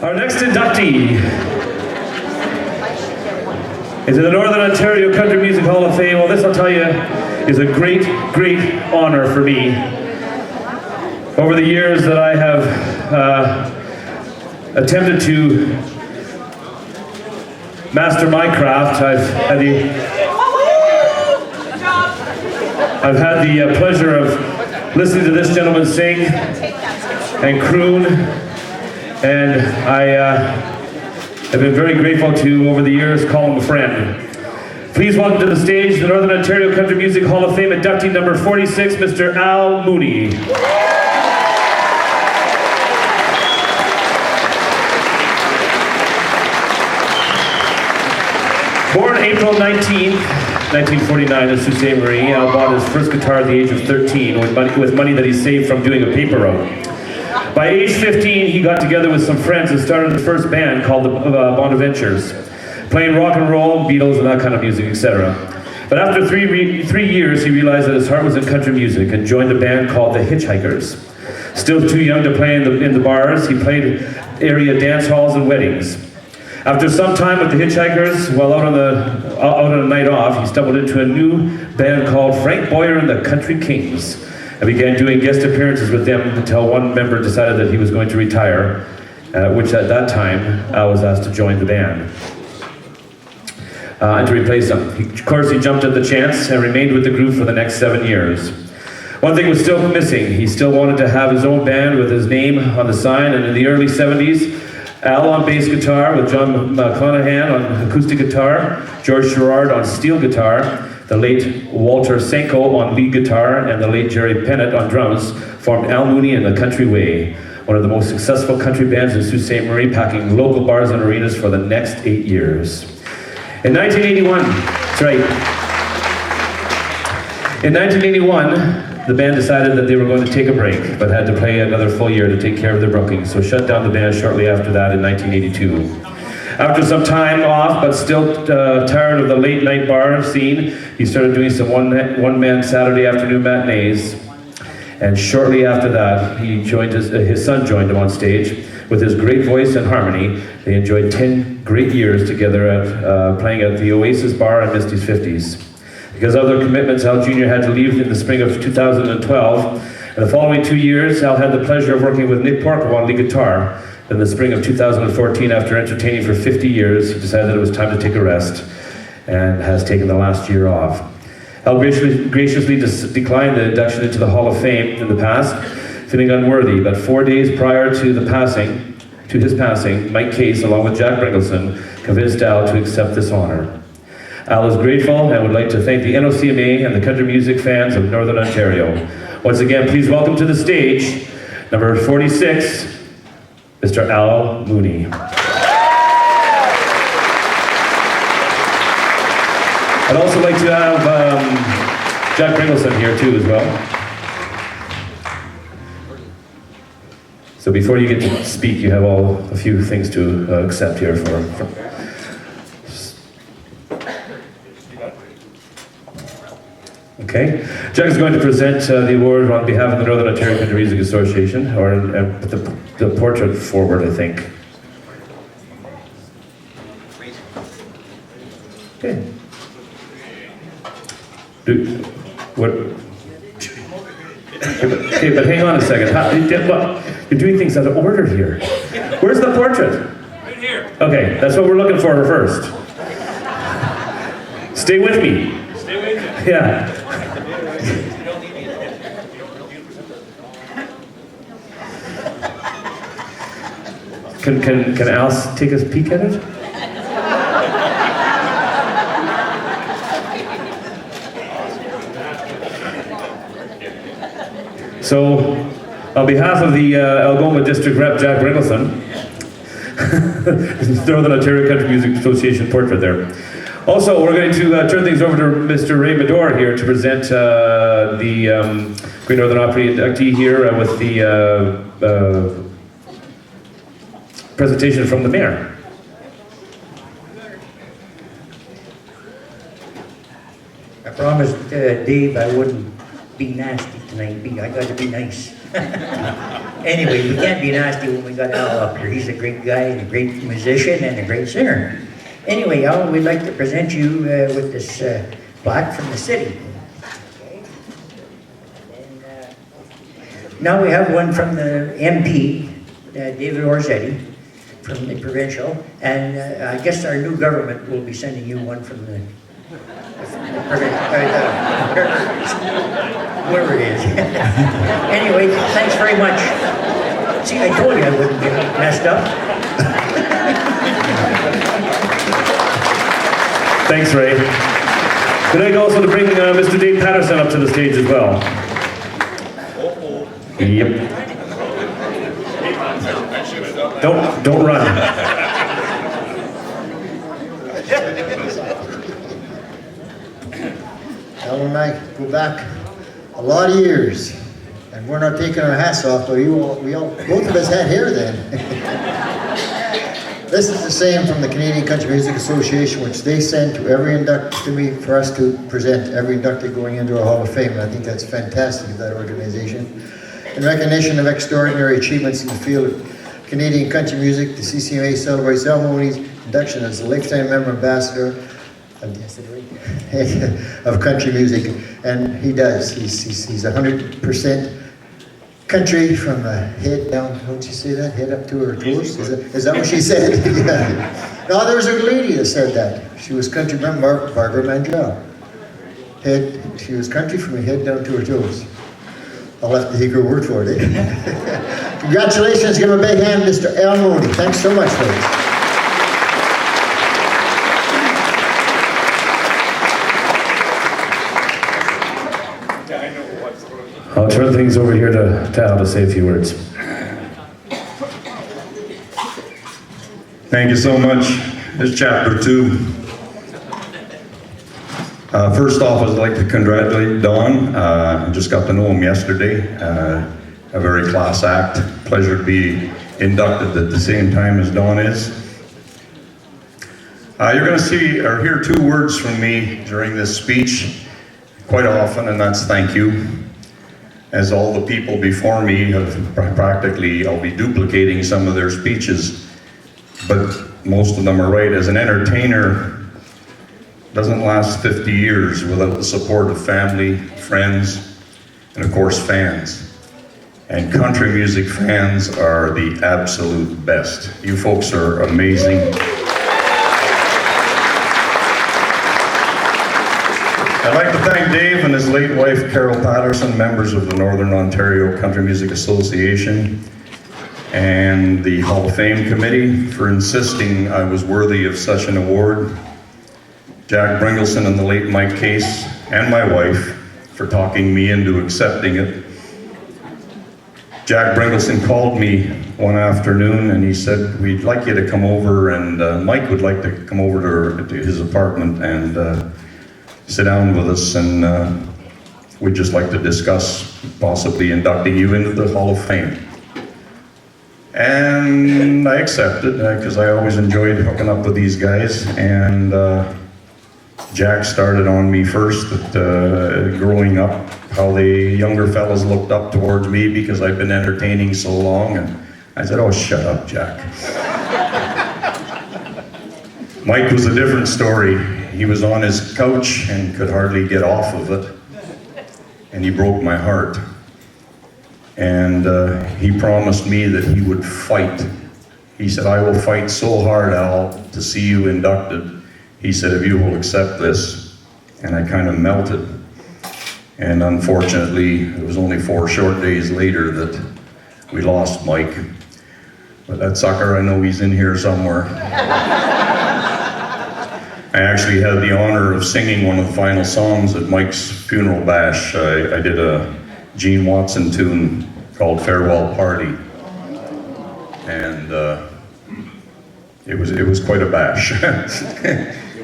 Our next inductee into the Northern Ontario Country Music Hall of Fame. Well, this, I'll tell you, is a great, great honor for me. Over the years that I have attempted to master my craft, I've had the pleasure of listening to this gentleman sing and croon, and I have been very grateful to, over the years, call him a friend. Please welcome to the stage the Northern Ontario Country Music Hall of Fame inductee number 46, Mr. Al Mooney. Born April 19th, 1949 in Sault Ste. Marie, Al bought his first guitar at the age of 13 with money that he saved from doing a paper route. By age 15, he got together with some friends and started the first band called the Bonaventures, playing rock and roll, Beatles, and that kind of music, etc. But after three years, he realized that his heart was in country music and joined a band called the Hitchhikers. Still too young to play in the bars, he played area dance halls and weddings. After some time with the Hitchhikers, while out on a night off, he stumbled into a new band called Frank Boyer and the Country Kings, and began doing guest appearances with them until one member decided that he was going to retire, which at that time, Al was asked to join the band and to replace him. Of course, he jumped at the chance and remained with the group for the next 7 years. One thing was still missing. He still wanted to have his own band with his name on the sign, and in the early 70s, Al on bass guitar with John McClanahan on acoustic guitar, George Sherrard on steel guitar, the late Walter Senko on lead guitar, and the late Jerry Pennant on drums, formed Al Mooney and the Country Way, one of the most successful country bands in Sault Ste. Marie, packing local bars and arenas for the next 8 years. In 1981, that's right. In 1981, the band decided that they were going to take a break, but had to play another full year to take care of their bookings, so shut down the band shortly after that in 1982. After some time off, but still tired of the late night bar scene, he started doing some one-man Saturday afternoon matinees. And shortly after that, he joined his son joined him on stage. With his great voice and harmony, they enjoyed 10 great years together at playing at the Oasis Bar in Misty's 50s. Because of their commitments, Al Jr. had to leave in the spring of 2012. And the following 2 years, Al had the pleasure of working with Nick Porco on lead guitar. In the spring of 2014, after entertaining for 50 years, he decided it was time to take a rest and has taken the last year off. Al graciously declined the induction into the Hall of Fame in the past, feeling unworthy, but 4 days prior to his passing, Mike Case, along with Jack Briggelson, convinced Al to accept this honor. Al is grateful and would like to thank the NOCMA and the country music fans of Northern Ontario. Once again, please welcome to the stage, number 46, Mr. Al Mooney. I'd also like to have Jack Briggelson here too as well. So before you get to speak, you have a few things to accept here for. Okay, Jack is going to present the award on behalf of the Northern Ontario Country Music Association, or put the portrait forward, I think. Okay. Okay, but hang on a second. You're doing things out of order here. Where's the portrait? Right here. Okay, that's what we're looking for first. Stay with me. Stay with me. Yeah. Can Al take a peek at it? So, on behalf of the Algoma District Rep, Jack Briggelson, Northern Ontario Country Music Association portrait there. Also, we're going to turn things over to Mr. Ray Medor here to present the Great Northern Opry inductee here with the presentation from the mayor. I promised Dave I wouldn't be nasty tonight. I got to be nice. Anyway, we can't be nasty when we got Al up here. He's a great guy and a great musician and a great singer. Anyway, Al, we'd like to present you with this plaque from the city. Now we have one from the MP, David Orzetti, from the provincial, and I guess our new government will be sending you one from the whoever it is. Anyway, thanks very much. See, I told you I wouldn't get messed up. Thanks, Ray. We'd like also to bring Mr. Dave Patterson up to the stage as well. Yep. Don't run. Al and I go back a lot of years, and we're not taking our hats off, but both of us had hair then. This is the same from the Canadian Country Music Association, which they send to every inductee to me for us to present every inductee going into our Hall of Fame. And I think that's fantastic of that organization. In recognition of extraordinary achievements in the field of Canadian country music, the CCMA celebrates Al Mooney's induction as a lifetime member ambassador of country music, and he does. He's 100% country from head down. Don't you say that? Head up to her toes. Is that what she said? Yeah. No, there was a lady that said that. She was country member, Barbara Mandrell. She was country from her head down to her toes. I'll have to take her word for it. Eh? Congratulations! Give him a big hand, Mr. Al Mooney. Thanks so much, folks. I'll turn things over here to Al to say a few words. Thank you so much. This is chapter 2. First off, I'd like to congratulate Don. I just got to know him yesterday. A very class act. Pleasure to be inducted at the same time as Don is. You're going to see or hear 2 words from me during this speech quite often, and that's thank you. As all the people before me have practically, I'll be duplicating some of their speeches, but most of them are right. As an entertainer, doesn't last 50 years without the support of family, friends, and of course fans. And country music fans are the absolute best. You folks are amazing. I'd like to thank Dave and his late wife, Carol Patterson, members of the Northern Ontario Country Music Association, and the Hall of Fame Committee for insisting I was worthy of such an award. Jack Bringleson and the late Mike Case, and my wife, for talking me into accepting it. Jack Bringleson called me one afternoon and he said, we'd like you to come over, and Mike would like to come over to his apartment and sit down with us, and we'd just like to discuss possibly inducting you into the Hall of Fame. And I accepted, because I always enjoyed hooking up with these guys, and Jack started on me first at growing up, how the younger fellas looked up towards me because I'd been entertaining so long, and I said, oh, shut up, Jack. Mike was a different story. He was on his couch and could hardly get off of it, and he broke my heart. And he promised me that he would fight. He said, I will fight so hard, Al, to see you inducted. He said, if you will accept this. And I kind of melted. And unfortunately, it was only 4 short days later that we lost Mike. But that sucker, I know he's in here somewhere. I actually had the honor of singing one of the final songs at Mike's funeral bash. I did a Gene Watson tune called Farewell Party. And it was quite a bash.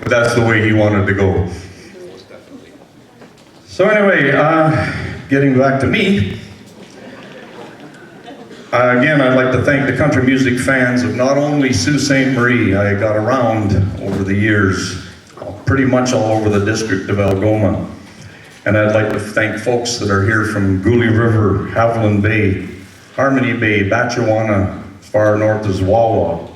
But that's the way he wanted to go. So anyway, getting back to me, again, I'd like to thank the country music fans of not only Sault Ste. Marie. I got around over the years, pretty much all over the district of Algoma. And I'd like to thank folks that are here from Goulet River, Haviland Bay, Harmony Bay, Batchewana, as far north as Wawa.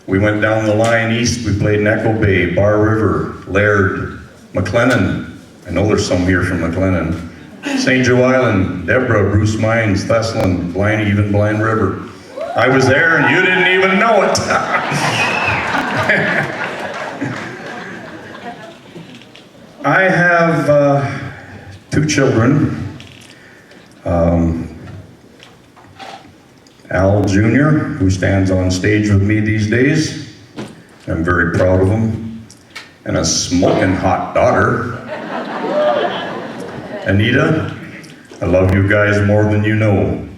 We went down the line east, we played in Echo Bay, Bar River, Laird, McLennan. I know there's some here from McLennan. St. Joe Island, Deborah, Bruce Mines, Thessalon, even Blind River. I was there and you didn't even know it. I have 2 children. Al Jr., who stands on stage with me these days. I'm very proud of him. And a smoking hot daughter. Anita, I love you guys more than you know.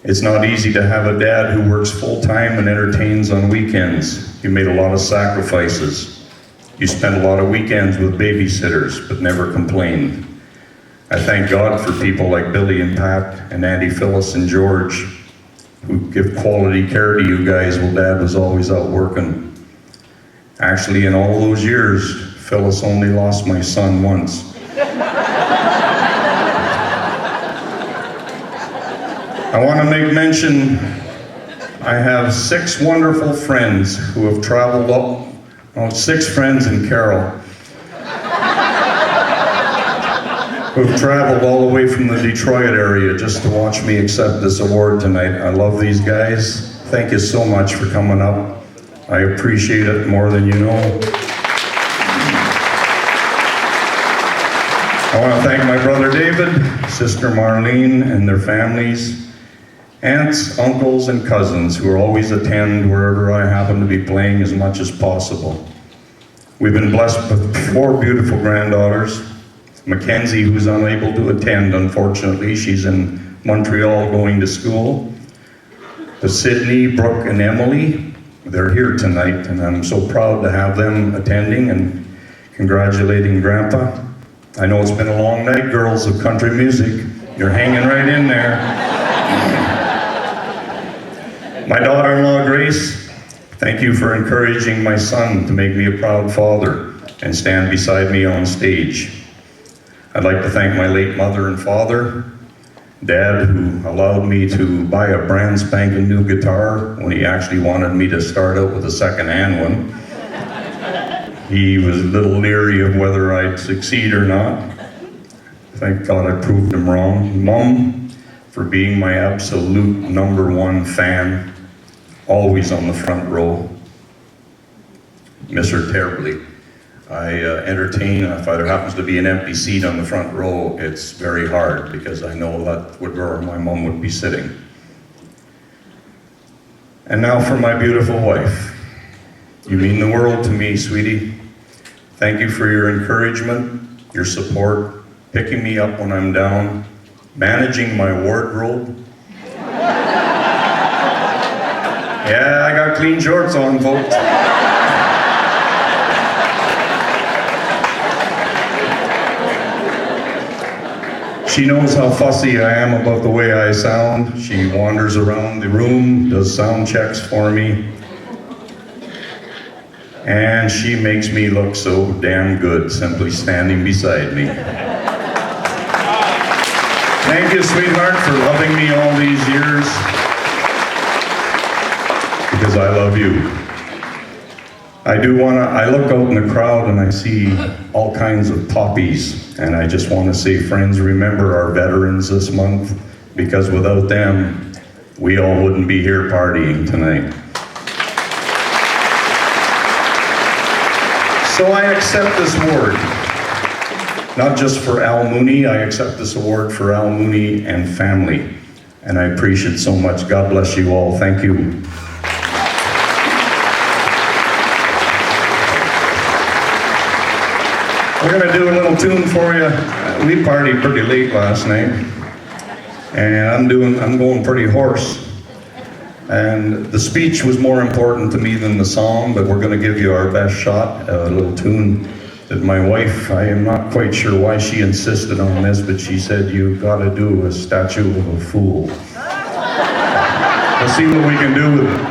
It's not easy to have a dad who works full-time and entertains on weekends. You made a lot of sacrifices. You spent a lot of weekends with babysitters, but never complained. I thank God for people like Billy and Pat and Andy, Phyllis and George who give quality care to you guys while Dad was always out working. Actually, in all those years, Phyllis only lost my son once. I want to make mention, I have 6 wonderful friends who have traveled up, 6 friends and Carol, who've traveled all the way from the Detroit area just to watch me accept this award tonight. I love these guys. Thank you so much for coming up. I appreciate it more than you know. I want to thank my brother David, sister Marlene, and their families, aunts, uncles, and cousins who always attend wherever I happen to be playing as much as possible. We've been blessed with 4 beautiful granddaughters. Mackenzie, who's unable to attend, unfortunately. She's in Montreal going to school. To Sydney, Brooke, and Emily, they're here tonight, and I'm so proud to have them attending and congratulating Grandpa. I know it's been a long night, girls of country music. You're hanging right in there. My daughter-in-law, Grace, thank you for encouraging my son to make me a proud father and stand beside me on stage. I'd like to thank my late mother and father, Dad, who allowed me to buy a brand spanking new guitar when he actually wanted me to start out with a second-hand one. He was a little leery of whether I'd succeed or not. Thank God I proved him wrong. Mom, for being my absolute #1 fan, always on the front row. Miss her terribly. I entertain, if there happens to be an empty seat on the front row, it's very hard because I know that would where my mom would be sitting. And now for my beautiful wife. You mean the world to me, sweetie. Thank you for your encouragement, your support, picking me up when I'm down, managing my wardrobe. Yeah, I got clean shorts on, folks. She knows how fussy I am about the way I sound. She wanders around the room, does sound checks for me. And she makes me look so damn good simply standing beside me. Thank you, sweetheart, for loving me all these years. Because I love you. I look out in the crowd and I see all kinds of poppies, and I just want to say, friends, remember our veterans this month, because without them, we all wouldn't be here partying tonight. So I accept this award, not just for Al Mooney, I accept this award for Al Mooney and family, and I appreciate it so much. God bless you all. Thank you. We're going to do a little tune for you. We partied pretty late last night, and I'm going pretty hoarse. And the speech was more important to me than the song, but we're going to give you our best shot. A little tune that my wife, I am not quite sure why she insisted on this, but she said, "You got to do a statue of a fool." We'll see what we can do with it.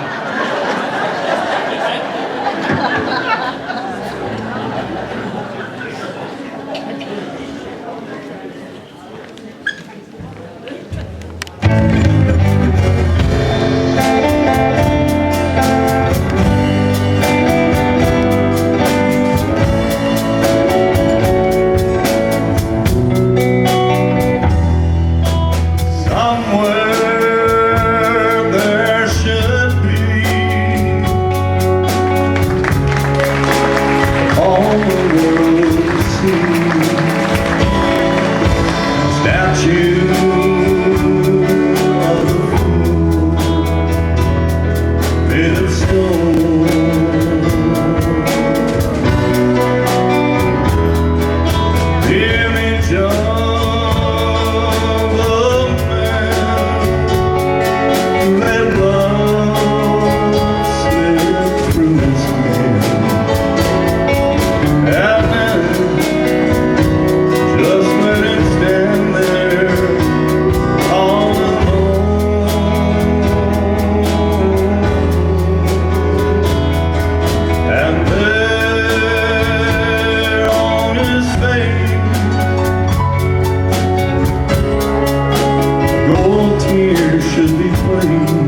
story.